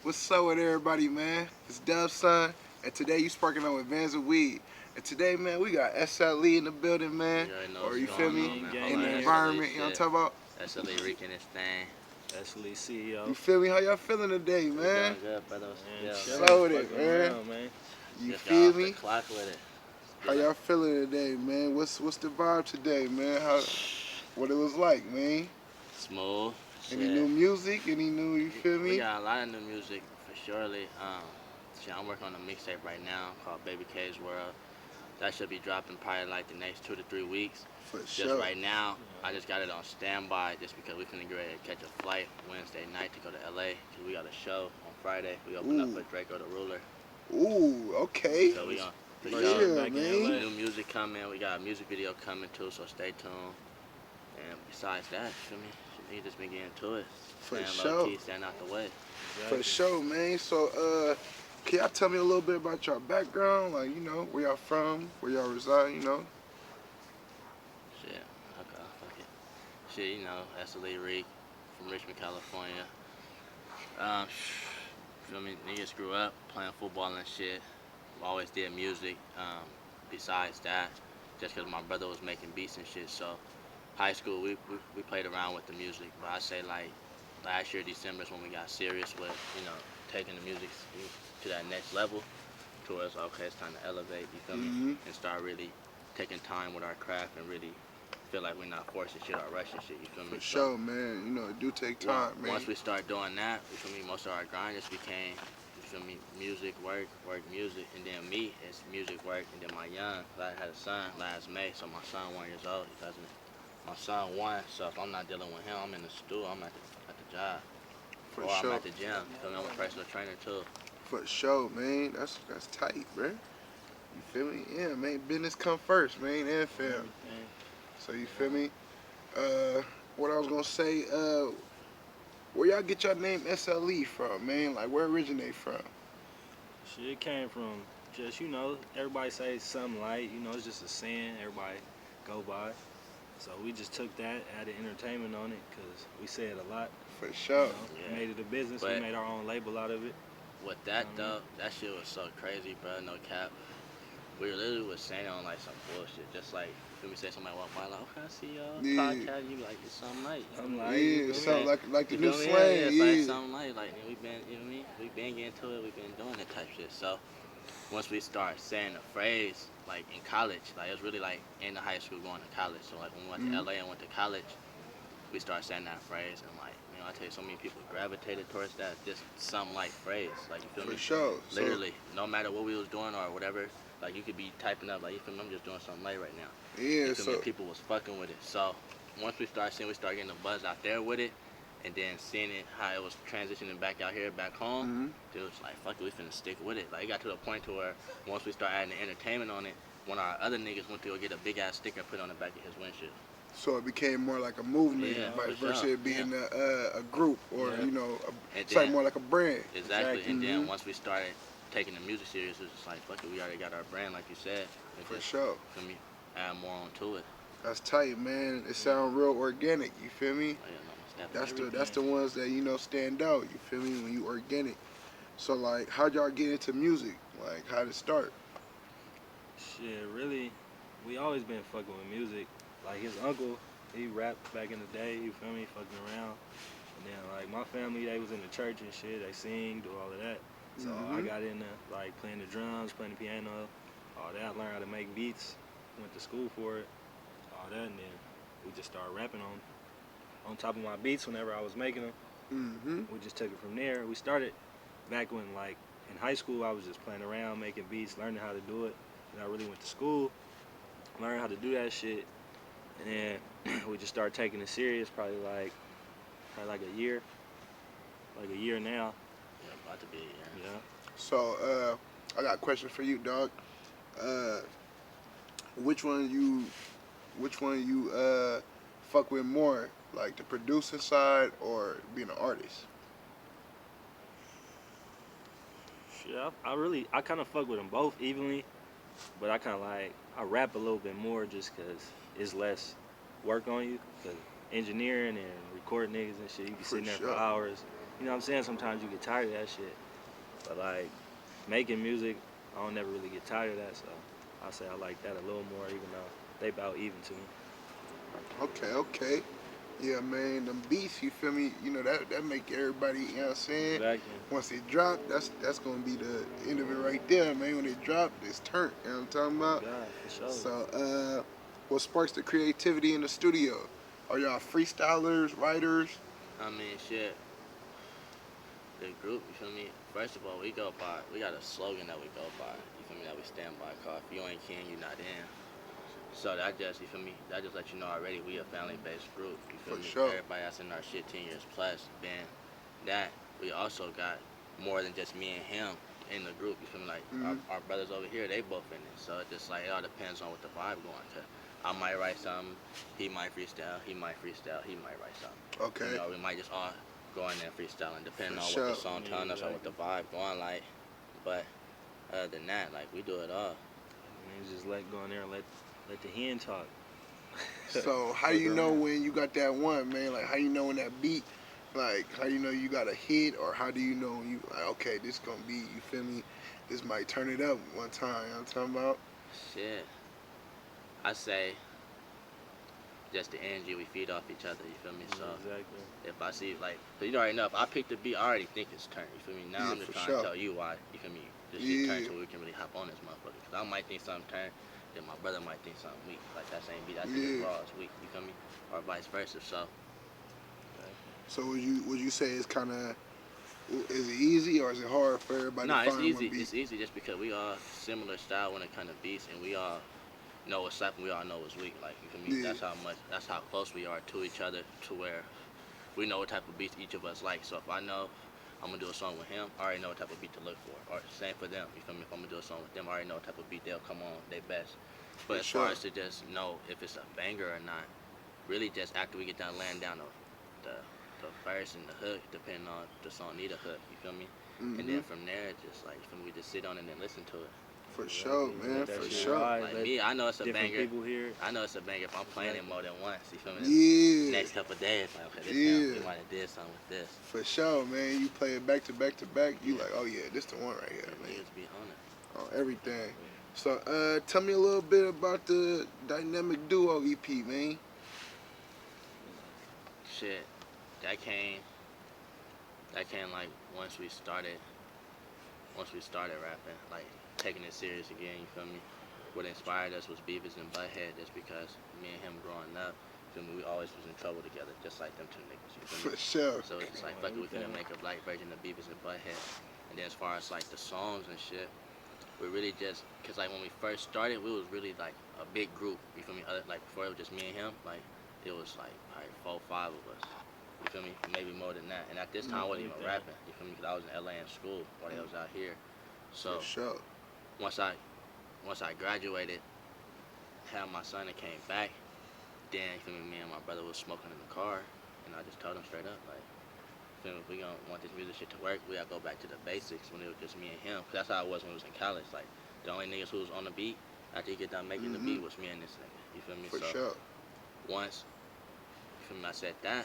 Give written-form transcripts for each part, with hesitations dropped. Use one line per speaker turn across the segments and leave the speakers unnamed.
What's up with everybody, man? It's Dubb, son, and today you sparking up with Vansnweed. And today, man, we got S.L.E in the building, man.
You already know
Or
what's
you feel
going
me?
on, man.
In the
Hold on,
environment, you know what I'm talking about?
S.L.E Reke in his thing.
S.L.E CEO.
You feel me? How y'all feeling today, man?
Doing good, brother.
Man,
So with it, man.
around, man.
You
Just
feel
got off
me?
the clock with it.
How y'all feeling today, man? What's the vibe today, man? What it was like, man?
Smooth.
Any new music? Any new? You feel me?
We got a lot of new music for surely. I'm working on a mixtape right now called Baby K's World. That should be dropping probably like the next 2 to 3 weeks.
For
Just
sure.
right now, I just got it on standby just because we finna get ready to catch a flight Wednesday night to go to LA because we got a show on Friday. We open up with Drake or the Ruler.
Ooh, okay.
So we gonna
Yeah, man.
new music coming. We got a music video coming too, so stay tuned. And besides that, feel me? You just been getting to it.
For
Staying
sure.
low key, staying out the way.
For sure, man. So, can y'all tell me a little bit about your background? Like, you know, where y'all from, where y'all reside, you know?
Shit, okay, fuck it. Shit, you know, S.L.E Reke from Richmond, California. Feel me? Niggas grew up playing football and shit. Always did music. Besides that, just because my brother was making beats and shit, so high school we played around with the music. But I say like last year December is when we got serious with taking the music to that next level. To us, okay, it's time to elevate. You feel me? And start really taking time with our craft and really feel like we're not forcing shit or rushing shit. You feel me?
For sure, man. You know, it do take time, man.
Once we start doing that, you feel me? Most of our grind just became, you feel me? Music, work, music, and then me, it's music, work, and then my young. I had a son last May, so my son 1 year old. He doesn't. My son 1, so if I'm not dealing with him, I'm in the stool. I'm at the job,
For
or
sure.
I'm at the gym. Feel me? I'm a personal trainer too.
For sure, man. That's tight, bro. You feel me? Yeah, man. Business come first, man. And fam. So you feel me? What I was gonna say, where y'all get your name S.L.E from, man? Like, where originate from?
Shit came from just, everybody say something like, it's just a saying everybody go by. So we just took that, added entertainment on it, because we say it a lot.
For sure.
Made it a business. We made our own label out of it.
With that though, that shit was so crazy, bro. No cap. We literally was saying on like some bullshit, just like when we say somebody walk by, like, okay, I see y'all podcast, you be like, it's something like,
something like the new slang.
Yeah, it's like something like we been, you know what I mean? We been getting to it, we been doing that type shit. So once we start saying the phrase, like in college, like it was really like in the high school going to college. So like when we went to LA and went to college, we started saying that phrase, and like, I tell you, so many people gravitated towards that, just some like phrase, like, you feel me?
For sure.
Literally, no matter what we was doing or whatever, like you could be typing up, like, you feel me? I'm just doing something late right now.
Yeah,
you feel me? People was fucking with it. So once we started seeing, we started getting the buzz out there with it, and then seeing it, how it was transitioning back out here, back home, it was like, fuck it, we finna stick with it. Like, it got to the point to where once we started adding the entertainment on it, one of our other niggas went to go get a big ass sticker and put it on the back of his windshield.
So it became more like a movement, versus it being a group or it's like more like a brand.
Exactly. And then once we started taking the music serious, it was just like, fuck it, we already got our brand, like you said.
For sure.
Feel me? Add more onto it.
That's tight, man. It sound real organic. You feel me?
Oh, yeah,
no, that's the ones that stand out. You feel me? When you organic. So like, how'd y'all get into music? Like, how'd it start?
Shit, really, we always been fucking with music. Like his uncle, he rapped back in the day, you feel me, fucking around. And then like my family, they was in the church and shit, they sing, do all of that. So I got into like playing the drums, playing the piano, all that. I learned how to make beats, went to school for it, all that, and then we just started rapping on top of my beats whenever I was making them. We just took it from there. We started back when like in high school, I was just playing around, making beats, learning how to do it. And I really went to school, learned how to do that shit. And then we just started taking it serious, probably like a year now.
Yeah, about to be a year.
Yeah.
So I got a question for you, dog. Which one you fuck with more, like the producing side or being an artist?
Shit, I kind of fuck with them both evenly, but I rap a little bit more just because it's less work on you. Cause engineering and recording niggas and shit, you be sitting there for hours. you know what I'm saying? Sometimes you get tired of that shit. But like making music, I don't never really get tired of that. So I say I like that a little more, even though they about even to me.
Okay, okay. Yeah, man, them beats, you feel me? You know, that make everybody, you know what I'm saying?
Exactly.
Once it drop, that's gonna be the end of it right there, man. When it drop, it's turned, you know what I'm talking about?
God, for sure.
So, what sparks the creativity in the studio? Are y'all freestylers, writers?
I mean, shit. The group, you feel me? First of all, we got a slogan that we go by. You feel me? That we stand by. Called "If you ain't kin, you not in." So that just, you feel me? That just let you know already we a family-based group. You feel
For
me?
sure.
Everybody that's in our shit 10 years plus. Then that we also got more than just me and him in the group. You feel me? Like
Mm-hmm.
our brothers over here, they both in it. So it just like it all depends on what the vibe going. Cause I might write something, he might freestyle, he might freestyle, he might write something.
Okay.
You know, we might just all go in there freestyling, depending
For
on
sure.
what the song telling us or what the vibe going like. But other than that, like we do it all.
And just let go in there and let the hen talk.
So how you know when you got that one, man? Like how you know when that beat, like how you know you got a hit, or how do you know when you like, okay, this gonna be, you feel me? This might turn it up one time. You know what I'm talking about?
Shit, I say just the energy we feed off each other. You feel me? So
Exactly.
if I see like, so you already know if I pick the beat, I already think it's turned. You feel me? Now
Yeah,
I'm just
for
trying
sure.
to tell you why. You feel me? This shit turned so we can really hop on this motherfucker. Cause I might think something turned, then my brother might think something weak. Like that same beat, I think it's raw, it's weak. You feel me? Or vice versa.
So would you say it's kind of, is it easy or is it hard for everybody
Nah,
to
it's
find
easy.
one beat?
It's easy just because we all similar style when it comes to beats, and we all know what's up and we all know what's weak. Like you feel me?
Yeah.
That's how close we are to each other, to where we know what type of beats each of us like. So if I know I'm gonna do a song with him, I already know what type of beat to look for. Or same for them. You feel me? If I'm gonna do a song with them, I already know what type of beat they'll come on they best. But
For
as far
sure.
as to just know if it's a banger or not, really just after we get done laying down the verse and the hook, depending on if the song need a hook. You feel me? And
Mm-hmm.
then from there, just like you feel me, we just sit on it and listen to it.
For sure, man.
Let that
For
shit
sure.
ride,
Like
let
me, I know it's a
different
banger.
people hear it.
I know it's a banger if I'm playing it more than once. You feel me?
Yeah.
Next couple of days, like okay, this
Yeah.
time we might have did something with this.
For sure, man. You play it back to back to back. You
Yeah.
like, oh yeah, this the one right here, man.
Niggas be on it.
On everything. So, tell me a little bit about the Dynamic Duo EP, man.
Shit, that came like once we started rapping, like taking it serious again. You feel me? What inspired us was Beavis and Butthead, just because me and him growing up, feel me, we always was in trouble together, just like them two niggas. You feel
For
me?
sure.
So it's just like fuck it, we finna make a black version of Beavis and Butthead. And then as far as like the songs and shit, we really just, cause like when we first started, we was really like a big group. You feel me? Like before it was just me and him, like it was like probably 4, 5 of us. You feel me? Maybe more than that. And at this time, I wasn't even rapping. You feel me? Cause I was in LA in school while they was out here. So
For sure.
once I graduated, had my son and came back, then you feel me and my brother was smoking in the car, and I just told him straight up, like, feel me, if we gonna want this music shit to work, we gotta go back to the basics when it was just me and him. Cause that's how it was when we was in college. Like the only niggas who was on the beat after you get done making the beat was me and this nigga. You feel me?
For
So
sure.
once you feel me, I said that,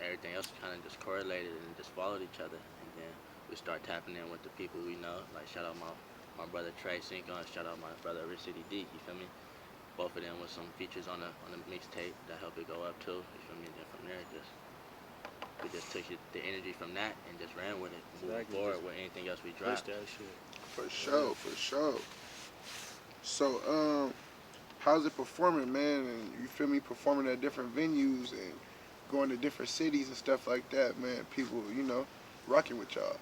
everything else kind of just correlated and just followed each other, and then we start tapping in with the people we know. Like shout out my brother Trey Cinco and shout out my brother Rich City D. You feel me? Both of them with some features on the mixtape that helped it go up too. You feel me? And then from there, we just took the energy from that and just ran with it, moving forward with anything else we dropped.
That shit.
For sure. For sure. So, how's it performing, man? And you feel me, performing at different venues and going to different cities and stuff like that, man. People, you know, rocking with y'all.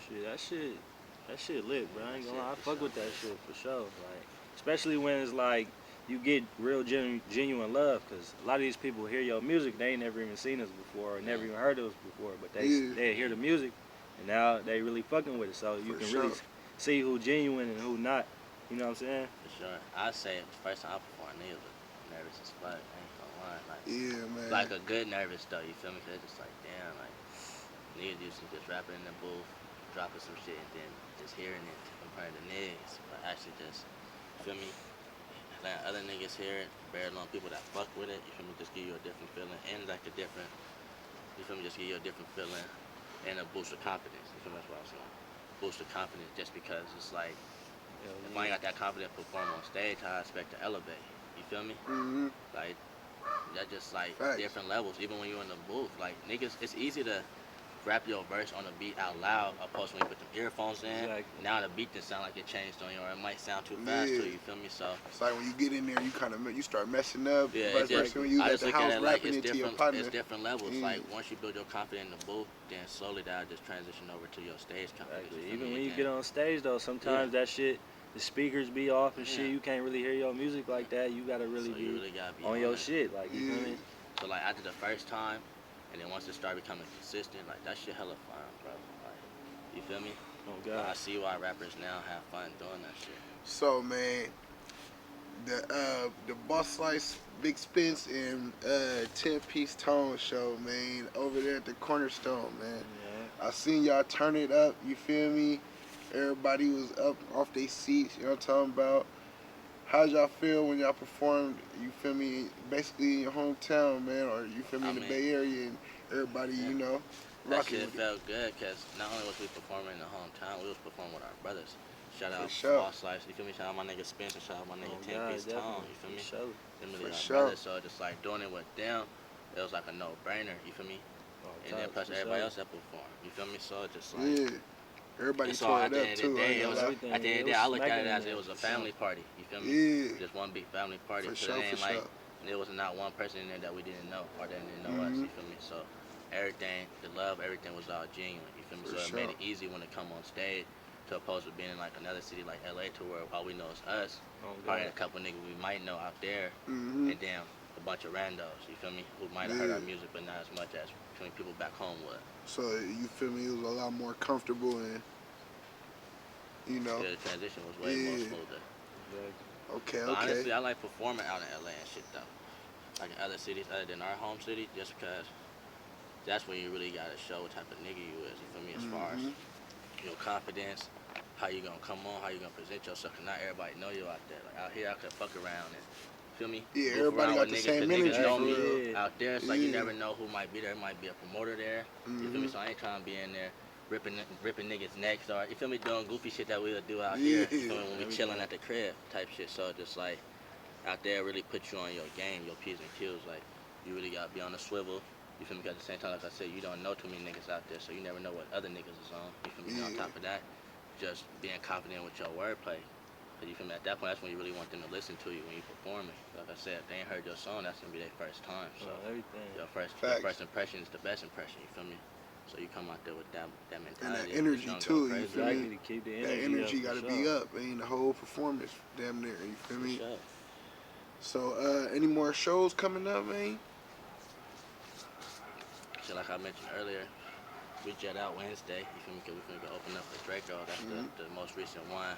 Shit, that shit lit, bro. I ain't gonna lie, I fuck with that shit for sure. Like, especially when it's like you get real genuine love, cause a lot of these people hear your music, they ain't never even seen us before or never even heard of us before, but they hear the music, and now they really fucking with it. So you can really see who genuine and who not. You know what I'm saying?
For sure. I say the first time I performed, niggas was nervous as fuck. I ain't gonna lie. Like,
Yeah, man.
like a good nervous though. You feel me? Cause it's just like damn, like niggas used to just rapping in the booth, dropping some shit, and then just hearing it in front of the niggas, but actually just feel me. Letting other niggas hear it, barely on people that fuck with it, you feel me, just give you a different feeling, and like a different, you feel me, just give you a different feeling and a boost of confidence. You feel me? That's what I was saying. Boost of confidence, just because it's like if I ain't got that confidence to perform on stage, how I expect to elevate. You feel me? Like that just like
Facts.
different levels. Even when you're in the booth, like niggas, it's easy to rap your verse on the beat out loud, opposed to when you put them earphones in.
Exactly.
Now the beat just sound like it changed on you, or it might sound too fast to you. You feel me? So
it's like when you get in there, you kind of you start messing up.
yeah,
Vice versa when you
I
at
just
the
look
house
at it like
rapping
it's
into your
different.
partner.
It's different levels.
Yeah.
Like once you build your confidence in the booth, then slowly that'll just transition over to your stage confidence.
Exactly.
You feel
Even
me?
when you
Again.
get on stage though, sometimes that shit, the speakers be off and shit. You can't really hear your music like that. You gotta really
So
be
you really gotta be
on your shit. Like you feel me?
So like after the first time, and then once it started becoming consistent, like that shit hella fun, bro. Like you feel me?
Oh
Like, I
God.
see why rappers now have fun doing that shit.
So man, the Boss Slice, Big Spence, and 10-piece Tone show, man, over there at the Cornerstone, man.
Yeah.
I seen y'all turn it up. You feel me? Everybody was up off their seats. You know what I'm talking about? How'd y'all feel when y'all performed? You feel me? Basically in your hometown, man, or you feel me in the Bay Area, and everybody, you know,
That
rocking
shit
with
felt good, cause not only was we performing in the hometown, we was performing with our brothers. Shout
For
out
sure.
Boss Slice, you feel me? Shout out my nigga Spence, and shout out my nigga 10-piece Tone, you feel me?
Sure.
Them really
For
our
sure.
brothers, so just like doing it with them, it was like a no-brainer, you feel me? And then plus everybody else that performed, you feel me? So it just like
everybody
so
tore
at
it
the
up
end of
too.
the day,
I ain't gonna lie.
at the end of the day, I looked at it as it was a family party, you feel me?
Yeah.
Just one big family party.
For
So
sure,
it ain't
for
like
sure.
there was not one person in there that we didn't know or that didn't know us, you feel me? So everything, the love, everything was all genuine, you feel me?
For
So
sure.
it made it easy when it come on stage, to opposed to being in like another city like LA, to where all we know is us, probably a couple niggas we might know out there, and then a bunch of randos, you feel me, who might have heard our music but not as much as people back home would.
So you feel me? It was a lot more comfortable and you know.
Yeah, the transition was way more smoother.
Okay,
But
okay.
honestly, I like performing out in LA and shit though. Like in other cities other than our home city, just because that's when you really gotta show what type of nigga you is, you feel me, as far as your confidence, how you gonna come on, how you gonna present yourself, and not everybody know you out there. Like out here I could fuck around and feel me?
Yeah,
goof
everybody
around
got
with
the
niggas,
same
'cause
energy
niggas know
for
me.
real.
Out there it's like you never know who might be there. It might be a promoter there. You feel me? So I ain't trying to be in there ripping niggas necks, or you feel me, doing goofy shit that we'll do out here. You feel me, when we chilling at the crib type shit. So just like out there really put you on your game, your P's and Q's. Like you really gotta be on the swivel. You feel me? 'Cause at the same time, like I said, you don't know too many niggas out there, so you never know what other niggas is on. You feel me? On top of that, just being confident with your wordplay. Cause you feel me? At that point, that's when you really want them to listen to you when you performing. Like I said, if they ain't heard your song, that's gonna be their first time. So your first impression is the best impression. You feel me? So you come out there with that mentality.
And that energy too. You feel me?
To keep the
that energy gotta be up. I mean, the whole performance, damn near. You feel me?
Sure.
So, any more shows coming up, man?
So like I mentioned earlier, we jet out Wednesday. You feel me? 'Cause we finna go open up for Draco. That's the most recent one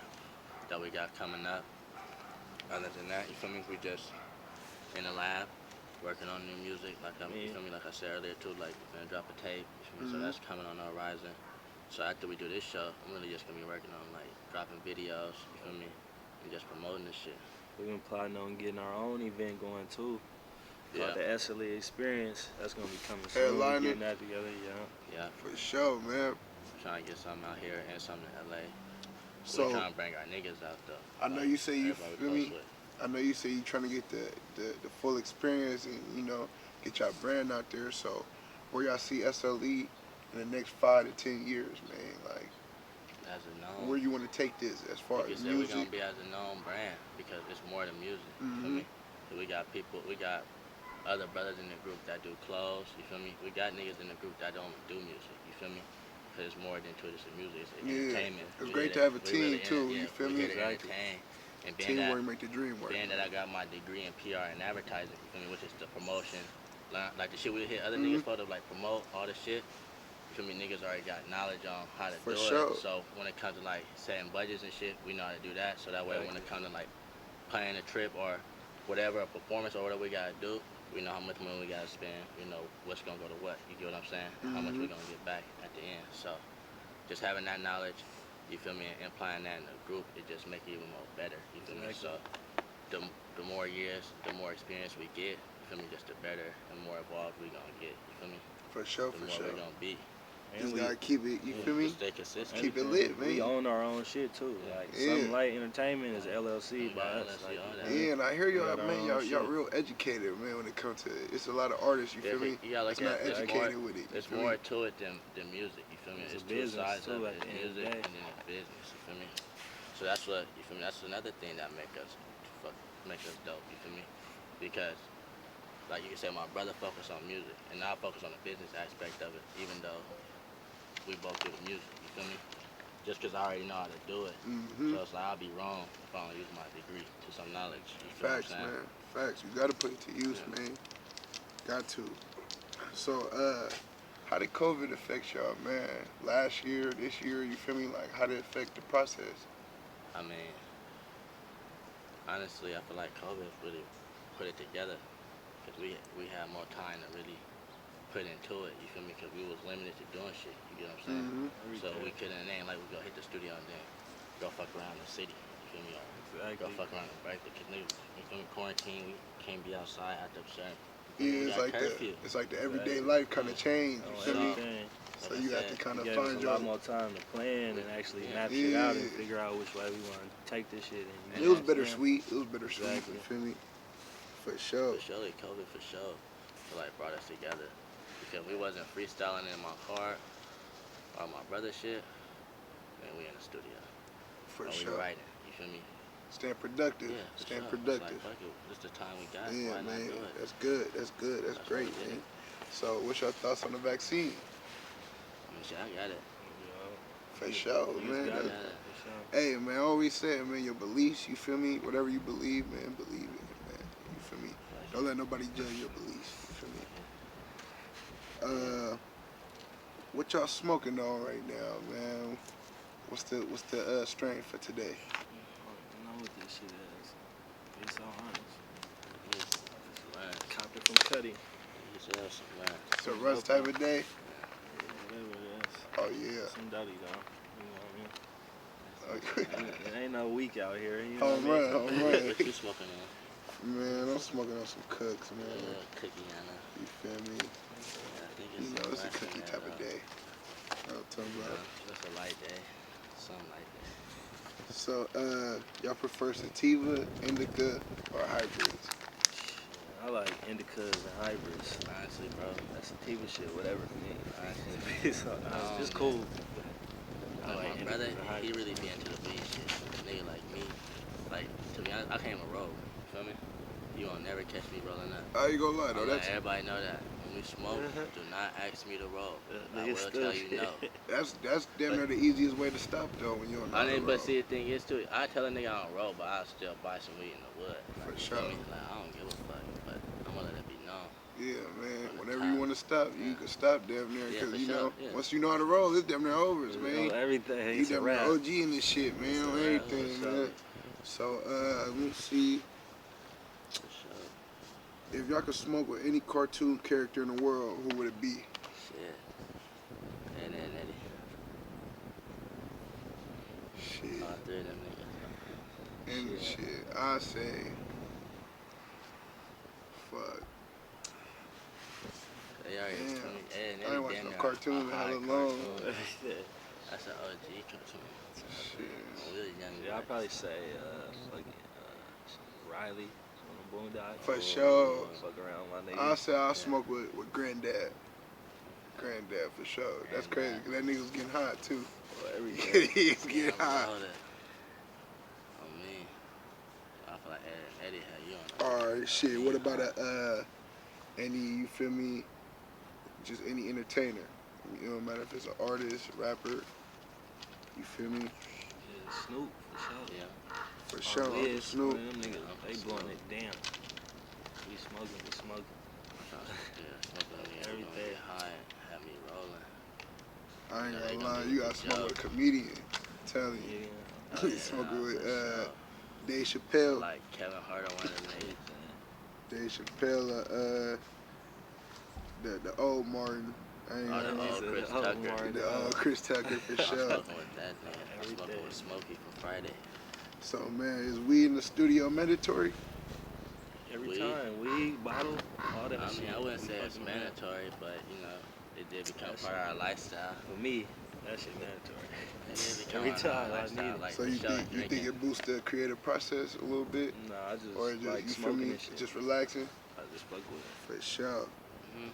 that we got coming up. Other than that, you feel me? We just in the lab working on new music. Like you feel me? Like I said earlier too, like we're gonna drop a tape. You feel me? So that's coming on the horizon. So after we do this show, I'm really just gonna be working on like dropping videos. You feel me? And just promoting this shit.
We've been planning on getting our own event going too.
Yeah.
The S.L.E experience. That's gonna be coming soon. We're getting that together,
Yeah.
For sure, man.
Trying to get something out here and something in LA.
So
we're trying to bring our niggas out though.
I know you say you feel me.
With.
I know you say you trying to get the full experience and you know get your brand out there. So where y'all see S.L.E in the next 5 to 10 years, man? Like
as a known.
Where you want to take this as far as music?
We're gonna be as a known brand because it's more than music. You feel me? So we got other brothers in the group that do clothes. You feel me? We got niggas in the group that don't do music. You feel me? Because it's more than just music. It's entertainment.
It's great to have a team too. You feel me?
Entertain. And
teamwork make the dream work.
Being that I got my degree in PR and advertising, you feel me, which is the promotion, like the shit we hit other niggas for to like promote all the shit. You feel me? Niggas already got knowledge on how to do it. So when it comes to like setting budgets and shit, we know how to do that. So that way when it comes to like planning a trip or whatever, a performance or whatever we gotta do, we know how much money we gotta spend. We know what's gonna go to what. You get what I'm saying? How much we gonna get back at the end. So just having that knowledge, you feel me, and applying that in the group, it just make it even more better. You feel me? So the more years, the more experience we get, you feel me, just the better and more evolved we gonna get. You feel me?
For sure,
the more we're gonna be.
And
Just
we,
gotta keep it, you
yeah,
feel me?
Stay consistent.
Keep it
everything.
lit, man.
We own our own shit too. Like
Yeah.
Something Light Entertainment is LLC
We
by
got
us.
LLC,
Like,
all that.
Yeah, and I hear
we
y'all,
got our
man,
own
y'all
shit.
real educated, man, when it comes to it's a lot of artists, you
Yeah,
feel me?
you gotta
That's
look
not
at there's
educated
more,
with it. You
there's
feel
more
me?
to it than music. You feel me?
It's a
It's two
business,
sides
too,
of
at
it.
the
It's
end of the
music
day.
and then it's business. You feel me? So that's what you feel me. That's another thing that make us dope. You feel me? Because like you can say, my brother focused on music, and I focus on the business aspect of it. Even though we both do the music. You feel me? Just because I already know how to do it.
Mm-hmm.
So it's like I'll be wrong if I don't use my degree to some knowledge. You feel
Facts,
what I'm saying?
man. Facts. You gotta put it to use,
Yeah.
man. Got to. So, how did COVID affect y'all, man? Last year, this year, you feel me? Like, how did it affect the process?
I mean, honestly, I feel like COVID really put it together because we had more time to really put into it. You feel me? Because we was limited to doing shit. You get what I'm saying?
Mm-hmm.
So we couldn't. It ain't like we go hit the studio and then go fuck around the city. You feel me? Or go
Exactly.
fuck around the break because niggas. You feel me? Quarantine. We can't be outside after a certain.
Yeah,
We
it's
got
like
curfew.
the everyday life kind of changed. You
On
feel me?
everything.
So
Like
you
I
have to
said,
kind
It
of
gave us
find
a
your.
lot more time to plan and actually
Yeah.
map shit out and
Yeah.
figure out which way we want to take this shit. And
It
you
was
know what I'm saying?
bittersweet. It was bittersweet.
Exactly.
You feel me? For sure.
For sure, like COVID for sure, like brought us together because we wasn't freestyling in my car or my brother shit. Man, we in the studio.
For
Or we
sure.
writing. You feel me?
Staying productive.
Yeah, for
Staying
sure. It's
productive.
like fuck it, this the time we got.
Yeah,
Why
man.
not do it?
That's good. That's good. That's
That's
great,
what we did
man. So, what's your thoughts on the vaccine?
I mean, shit, I got it.
For sure,
Niggas
man.
got
I
it,
got it.
for sure.
Hey, man, I always say, man, your beliefs, you feel me? Whatever you believe, man, believe it, man. You feel me? Don't let nobody judge your beliefs. You feel me? What y'all smoking on right now, man? What's the strain for today?
I don't know what this shit is. Be so honest.
Man,
Copped it from Cuddy.
you said that some man.
It's a rush type of day?
Yeah, whatever it is.
Oh, yeah.
Some dirty though. You know what I mean?
Oh,
It ain't no week out here. You know
home
what I mean?
run, home
What
run.
you smoking on?
Man, I'm smoking on some cooks, man.
Cookie, Anna.
You feel me?
Yeah, I think
You
it's
know,
some
it's a
rest in
cookie
there,
type of
though.
day. I'm talking about.
Just a light day. Some light day.
So, y'all prefer sativa, indica, or hybrids?
I like indicas and hybrids.
Honestly, bro.
That sativa shit, whatever for me.
Honestly.
So,
No,
it's
man.
cool. I
Like
like
my brother,
indicas and
he
hybrids.
really be into the weed shit. A nigga like me, like to be honest, I can't even roll. You feel me? You won't never catch me rolling up.
I ain't gonna lie, though.
I'm like,
That's
everybody know that. When we smoke, do not ask me to roll. I
Nigga
will
still
tell you
shit.
no.
that's damn near the easiest way to stop, though, when you're on
I
the
mean,
road.
but see, the thing is too, I tell a nigga I don't roll, but I'll still buy some weed in the wood. Like,
For
you
sure.
feel me? Like, I don't give a fuck, but I'm gonna let it be known.
Yeah, man.
On the
Whenever
top.
you want to stop, you
Yeah.
can stop damn near.
Yeah,
Because,
for
you
sure,
know,
yeah.
once you know how to roll, it's damn near over, man.
Everything.
You
It's a
damn near
wrap.
OG in this shit, man,
It's a
on
wrap,
everything,
for
man.
sure.
So, let me see.
For sure.
If y'all could smoke with any cartoon character in the world, who would it be?
Shit. And Eddie.
Shit.
All three of them niggas.
And shit, I say, fuck.
They already
Damn.
told me, Ed and
I
Eddie
ain't watched
damn
no
near
cartoon
a
in
high
hella long.
cartoon. That's an OG cartoon.
Shit.
When we was young,
Yeah, I'd probably say Riley on the Boondocks.
For sure.
Fuck around my nigga.
I say I'll smoke with Granddad. Granddad, for sure. That's crazy, because that nigga was getting hot, too.
Everything.
He was getting hot.
On me. I feel like Ed and Eddie had you on.
Alright, shit. What about any, you feel me, just any entertainer? You know, no matter if it's an artist, rapper, you feel me?
Yeah, Snoop, for sure.
Yeah.
For sure, Uncle
Wiz,
Snoop.
man, them niggas,
Uncle
they
Snoop.
blowing it down. We smoking.
Everything. Get high and have me rolling.
I ain't
You know, they
gonna
gonna
lie,
do
you
a
gotta
good
smoke
job.
with a comedian. I'm telling you.
Yeah.
You smoking with
for sure.
Dave Chappelle.
Like Kevin Hart or one of them niggas.
Dave Chappelle, the old Martin. I ain't
Oh, the
gonna
old
lie.
Chris
old
Tucker.
Martin.
The old Chris Tucker for
I'm
sure.
smoking with that nigga. I'm smoking with Smokey from Friday.
So man, is weed in the studio mandatory?
Every
Weed?
time, weed, bottle, all that
I
shit.
mean, I wouldn't
we
say it's
fucking around.
mandatory, but you know, It did become
That
part of our lifestyle.
For me, that shit mandatory.
It did become
Every
part of our
time I
lifestyle.
need it.
Like
So
for
you
sure,
think
drinking.
it boosts the creative process a little bit,
Nah, I just
or just
like
you feel
smoking
me?
and shit.
Just relaxing
I just fuck with it.
for sure.
Mhm.